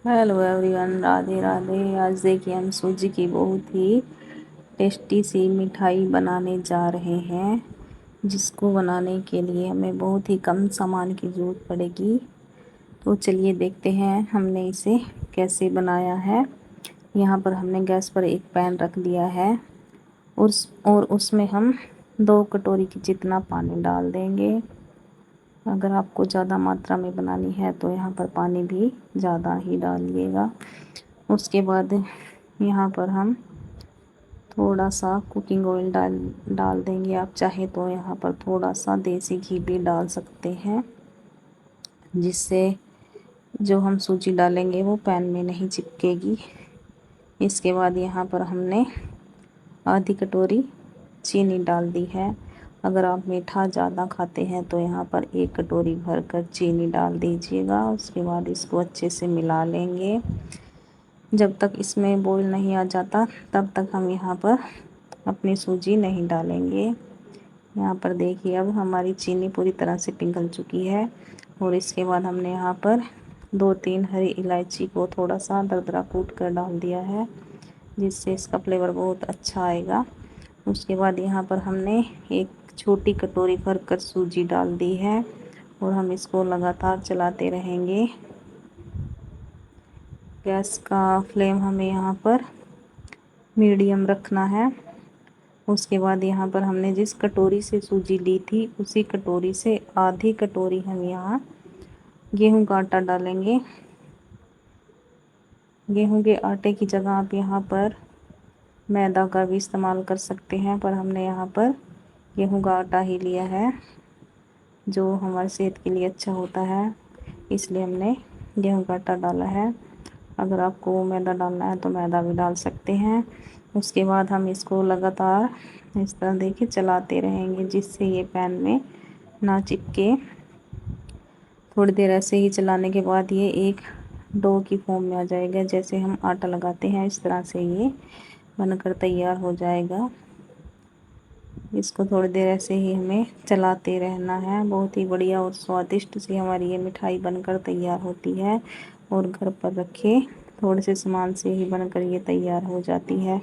Hello everyone, Radhe Radhe. आज देखिए हम सूजी की बहुत ही टेस्टी सी मिठाई बनाने जा रहे हैं, जिसको बनाने के लिए हमें बहुत ही कम सामान की ज़रूरत पड़ेगी। तो चलिए देखते हैं हमने इसे कैसे बनाया है। यहाँ पर हमने गैस पर एक पैन रख दिया है और उसमें हम 2 कटोरी की जितना पानी डाल देंगे। अगर आपको ज़्यादा मात्रा में बनानी है तो यहाँ पर पानी भी ज़्यादा ही डालिएगा। उसके बाद यहाँ पर हम थोड़ा सा कुकिंग ऑयल डाल देंगे। आप चाहे तो यहाँ पर थोड़ा सा देसी घी भी डाल सकते हैं, जिससे जो हम सूजी डालेंगे वो पैन में नहीं चिपकेगी। इसके बाद यहाँ पर हमने आधी कटोरी चीनी डाल दी है। अगर आप मीठा ज़्यादा खाते हैं तो यहाँ पर 1 कटोरी भरकर चीनी डाल दीजिएगा। उसके बाद इसको अच्छे से मिला लेंगे। जब तक इसमें बॉईल नहीं आ जाता तब तक हम यहाँ पर अपनी सूजी नहीं डालेंगे। यहाँ पर देखिए अब हमारी चीनी पूरी तरह से पिघल चुकी है। और इसके बाद हमने यहाँ पर 2-3 हरी इलायची को थोड़ा सा दरदरा कूट कर डाल दिया है, जिससे इसका फ्लेवर बहुत अच्छा आएगा। उसके बाद यहाँ पर हमने एक छोटी कटोरी भरकर सूजी डाल दी है और हम इसको लगातार चलाते रहेंगे। गैस का फ्लेम हमें यहाँ पर मीडियम रखना है। उसके बाद यहाँ पर हमने जिस कटोरी से सूजी ली थी उसी कटोरी से आधी कटोरी हम यहाँ गेहूं का आटा डालेंगे। गेहूं के आटे की जगह आप यहाँ पर मैदा का भी इस्तेमाल कर सकते हैं, पर हमने यहाँ पर गेहूं का आटा ही लिया है, जो हमारी सेहत के लिए अच्छा होता है, इसलिए हमने गेहूं का आटा डाला है। अगर आपको मैदा डालना है तो मैदा भी डाल सकते हैं। उसके बाद हम इसको लगातार इस तरह देखिए चलाते रहेंगे, जिससे ये पैन में ना चिपके। थोड़ी देर ऐसे ही चलाने के बाद ये एक डो की फॉर्म में आ जाएगा। जैसे हम आटा लगाते हैं इस तरह से ये बनकर तैयार हो जाएगा। इसको थोड़ी देर ऐसे ही हमें चलाते रहना है। बहुत ही बढ़िया और स्वादिष्ट सी हमारी ये मिठाई बनकर तैयार होती है और घर पर रखे थोड़े से सामान से ही बनकर ये तैयार हो जाती है।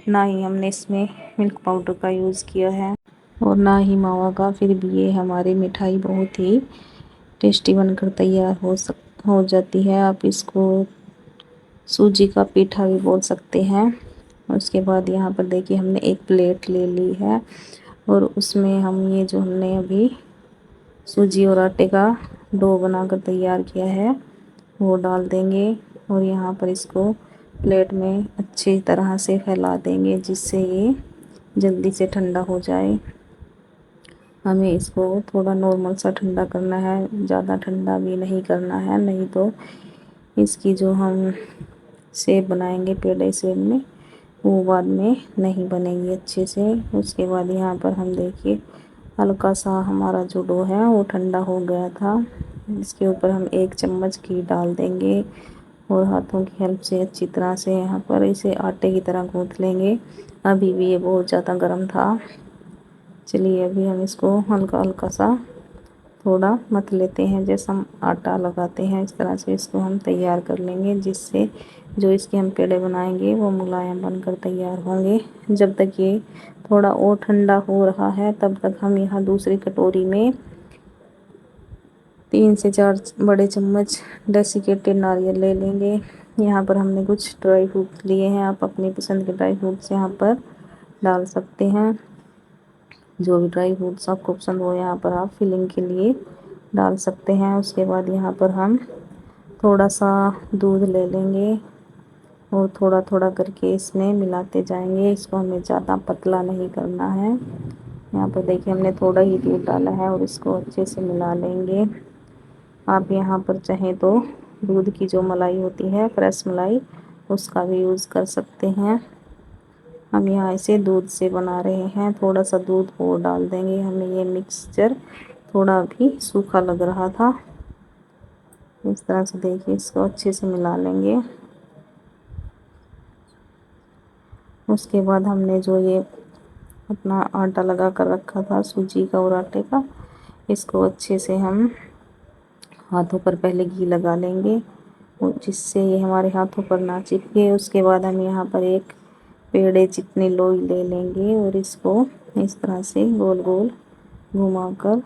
ना ही हमने इसमें मिल्क पाउडर का यूज़ किया है और ना ही मावा का, फिर भी ये हमारी मिठाई बहुत ही टेस्टी बनकर तैयार हो जाती है। आप इसको सूजी का पीठा भी बोल सकते हैं। उसके बाद यहाँ पर देखिए हमने एक प्लेट ले ली है और उसमें हम ये जो हमने अभी सूजी और आटे का डो बनाकर तैयार किया है वो डाल देंगे और यहाँ पर इसको प्लेट में अच्छी तरह से फैला देंगे, जिससे ये जल्दी से ठंडा हो जाए। हमें इसको थोड़ा नॉर्मल सा ठंडा करना है, ज़्यादा ठंडा भी नहीं करना है, नहीं तो इसकी जो हम शेप बनाएंगे पेड़े शेप में वो बाद में नहीं बनेगी अच्छे से। उसके बाद यहाँ पर हम देखिए हल्का सा हमारा जो डो है वो ठंडा हो गया था। इसके ऊपर हम 1 चम्मच घी डाल देंगे और हाथों की हेल्प से अच्छी तरह से यहाँ पर इसे आटे की तरह गूँथ लेंगे। अभी भी ये बहुत ज़्यादा गर्म था। चलिए अभी हम इसको हल्का हल्का सा थोड़ा मथ लेते हैं, जैसा हम आटा लगाते हैं इस तरह से इसको हम तैयार कर लेंगे, जिससे जो इसके हम पेड़े बनाएंगे वो मुलायम बनकर तैयार होंगे। जब तक ये थोड़ा और ठंडा हो रहा है तब तक हम यहाँ दूसरी कटोरी में 3 से 4 बड़े चम्मच डेसिकेटेड नारियल ले लेंगे। यहाँ पर हमने कुछ ड्राई फ्रूट लिए हैं, आप अपनी पसंद के ड्राई फ्रूट्स यहाँ पर डाल सकते हैं। जो भी ड्राई फ्रूट्स आपको पसंद हो यहाँ पर आप फिलिंग के लिए डाल सकते हैं। उसके बाद यहाँ पर हम थोड़ा सा दूध ले लेंगे और थोड़ा थोड़ा करके इसमें मिलाते जाएंगे। इसको हमें ज़्यादा पतला नहीं करना है। यहाँ पर देखिए हमने थोड़ा ही दूध डाला है और इसको अच्छे से मिला लेंगे। आप यहाँ पर चाहें तो दूध की जो मलाई होती है, फ्रेश मलाई, उसका भी यूज़ कर सकते हैं। हम यहाँ इसे दूध से बना रहे हैं। थोड़ा सा दूध और डाल देंगे। हमें ये मिक्सचर थोड़ा भी सूखा लग रहा था। इस तरह से देखिए इसको अच्छे से मिला लेंगे। उसके बाद हमने जो ये अपना आटा लगा कर रखा था सूजी का और आटे का, इसको अच्छे से हम हाथों पर पहले घी लगा लेंगे जिससे ये हमारे हाथों पर ना चिपके। उसके बाद हम यहाँ पर एक पेड़े जितनी लोई ले लेंगे और इसको इस तरह से गोल गोल घुमाकर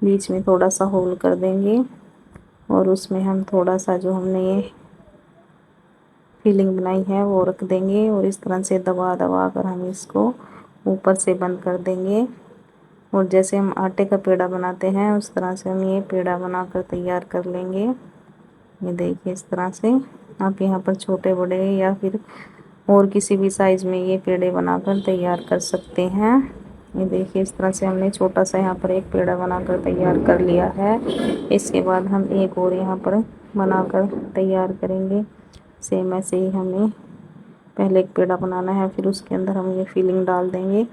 बीच में थोड़ा सा होल कर देंगे और उसमें हम थोड़ा सा जो हमने ये फिलिंग बनाई है वो रख देंगे और इस तरह से दबा दबा कर हम इसको ऊपर से बंद कर देंगे। और जैसे हम आटे का पेड़ा बनाते हैं उस तरह से हम ये पेड़ा बनाकर तैयार कर लेंगे। ये देखिए इस तरह से आप यहाँ पर छोटे बड़े या फिर और किसी भी साइज़ में ये पेड़े बनाकर तैयार कर सकते हैं। ये देखिए इस तरह से हमने छोटा सा यहाँ पर एक पेड़ा बनाकर तैयार कर लिया है। इसके बाद हम एक और यहाँ पर बनाकर तैयार करेंगे। सेम ऐसे ही हमें पहले एक पेड़ा बनाना है, फिर उसके अंदर हम ये फिलिंग डाल देंगे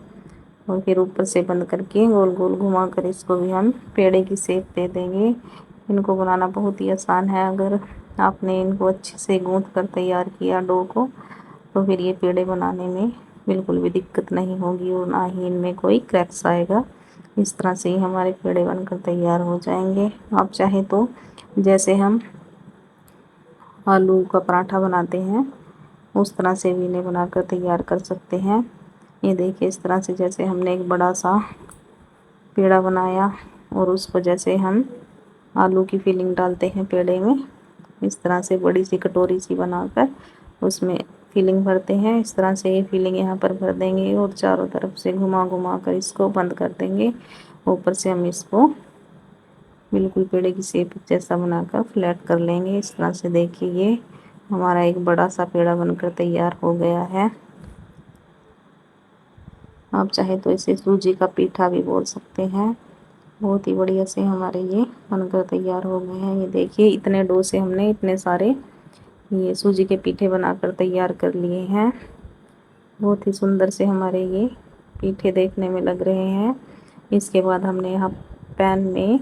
और फिर ऊपर से बंद करके गोल गोल घुमा कर इसको भी हम पेड़े की शेप दे देंगे। इनको बनाना बहुत ही आसान है। अगर आपने इनको अच्छे से गूंथ कर तैयार किया डो को तो फिर ये पेड़े बनाने में बिल्कुल भी दिक्कत नहीं होगी और ना ही इनमें कोई क्रैक्स आएगा। इस तरह से ही हमारे पेड़े बनकर तैयार हो जाएंगे। आप चाहे तो जैसे हम आलू का पराठा बनाते हैं उस तरह से भी इन्हें बनाकर तैयार कर सकते हैं। ये देखिए इस तरह से जैसे हमने एक बड़ा सा पेड़ा बनाया और उसको जैसे हम आलू की फिलिंग डालते हैं पेड़े में, इस तरह से बड़ी सी कटोरी सी बनाकर उसमें फिलिंग भरते हैं। इस तरह से ये फिलिंग यहाँ पर भर देंगे और चारों तरफ से घुमा घुमा कर इसको बंद कर देंगे। ऊपर से हम इसको बिल्कुल पेड़े की शेप जैसा बनाकर फ्लैट कर लेंगे। इस तरह से देखिए ये हमारा एक बड़ा सा पेड़ा बनकर तैयार हो गया है। आप चाहे तो इसे सूजी का पीठा भी बोल सकते हैं। बहुत ही बढ़िया से हमारे ये बनकर तैयार हो गए हैं। ये देखिए इतने डो से हमने इतने सारे ये सूजी के पीठे बनाकर तैयार कर लिए हैं। बहुत ही सुंदर से हमारे ये पीठे देखने में लग रहे हैं। इसके बाद हमने यहाँ पैन में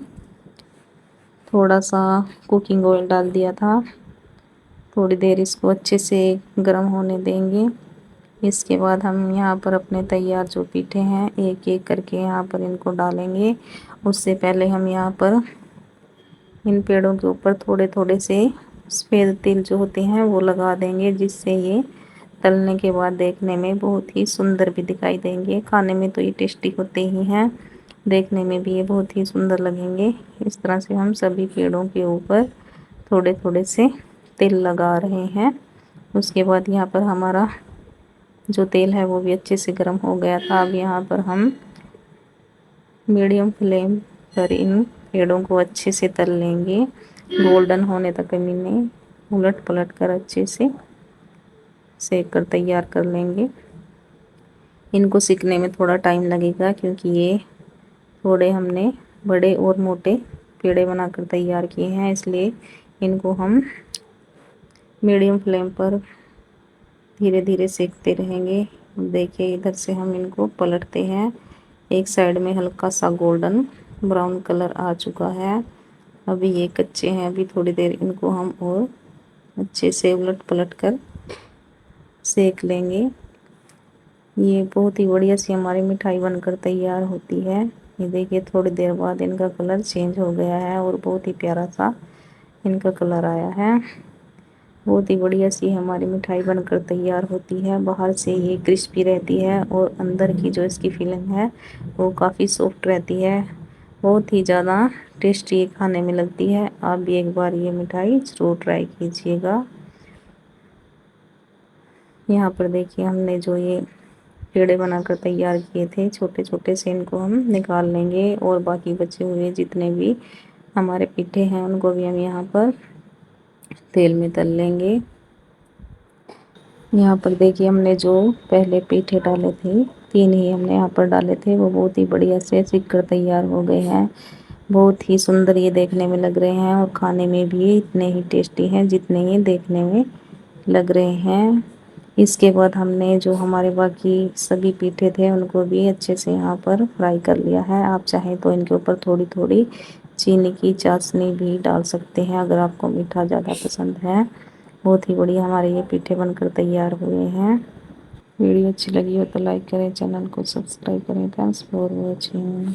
थोड़ा सा कुकिंग ऑयल डाल दिया था। थोड़ी देर इसको अच्छे से गर्म होने देंगे। इसके बाद हम यहाँ पर अपने तैयार जो पीठे हैं एक एक करके यहाँ पर इनको डालेंगे। उससे पहले हम यहाँ पर इन पेड़ों के ऊपर थोड़े थोड़े से सफ़ेद तिल जो होते हैं वो लगा देंगे, जिससे ये तलने के बाद देखने में बहुत ही सुंदर भी दिखाई देंगे। खाने में तो ये टेस्टी होते ही हैं, देखने में भी ये बहुत ही सुंदर लगेंगे। इस तरह से हम सभी पेड़ों के ऊपर थोड़े थोड़े से तिल लगा रहे हैं। उसके बाद यहाँ पर हमारा जो तेल है वो भी अच्छे से गर्म हो गया था। अब यहाँ पर हम मीडियम फ्लेम पर इन पेड़ों को अच्छे से तल लेंगे। गोल्डन होने तक हम इन्हें उलट पलट कर अच्छे से सेक कर तैयार कर लेंगे। इनको सिकने में थोड़ा टाइम लगेगा क्योंकि ये थोड़े हमने बड़े और मोटे पेड़े बनाकर तैयार किए हैं, इसलिए इनको हम मीडियम फ्लेम पर धीरे धीरे सेकते रहेंगे। देखिए इधर से हम इनको पलटते हैं। एक साइड में हल्का सा गोल्डन ब्राउन कलर आ चुका है। अभी ये कच्चे हैं, अभी थोड़ी देर इनको हम और अच्छे से उलट पलट कर सेक लेंगे। ये बहुत ही बढ़िया सी हमारी मिठाई बनकर तैयार होती है। ये देखिए थोड़ी देर बाद इनका कलर चेंज हो गया है और बहुत ही प्यारा सा इनका कलर आया है। बहुत ही बढ़िया सी हमारी मिठाई बनकर तैयार होती है। बाहर से ये क्रिस्पी रहती है और अंदर की जो इसकी फिलिंग है वो काफ़ी सॉफ्ट रहती है। बहुत ही ज़्यादा टेस्टी खाने में लगती है। आप भी एक बार ये मिठाई ज़रूर ट्राई कीजिएगा। यहाँ पर देखिए हमने जो ये पेड़े बनाकर तैयार किए थे छोटे छोटे से, इनको हम निकाल लेंगे और बाकी बचे हुए जितने भी हमारे पीठे हैं उनको भी हम यहाँ पर तेल में तल लेंगे। यहाँ पर देखिए हमने जो पहले पीठे डाले थे 3 ही हमने यहाँ पर डाले थे, वो बहुत ही बढ़िया से सिक कर तैयार हो गए हैं। बहुत ही सुंदर ये देखने में लग रहे हैं और खाने में भी इतने ही टेस्टी हैं जितने ये देखने में लग रहे हैं। इसके बाद हमने जो हमारे बाकी सभी पीठे थे उनको भी अच्छे से यहाँ पर फ्राई कर लिया है। आप चाहें तो इनके ऊपर थोड़ी थोड़ी चीनी की चाशनी भी डाल सकते हैं अगर आपको मीठा ज़्यादा पसंद है। बहुत ही बढ़िया हमारे ये पीठे बनकर तैयार हुए हैं। वीडियो अच्छी लगी हो तो लाइक करें, चैनल को सब्सक्राइब करें। Thanks for watching.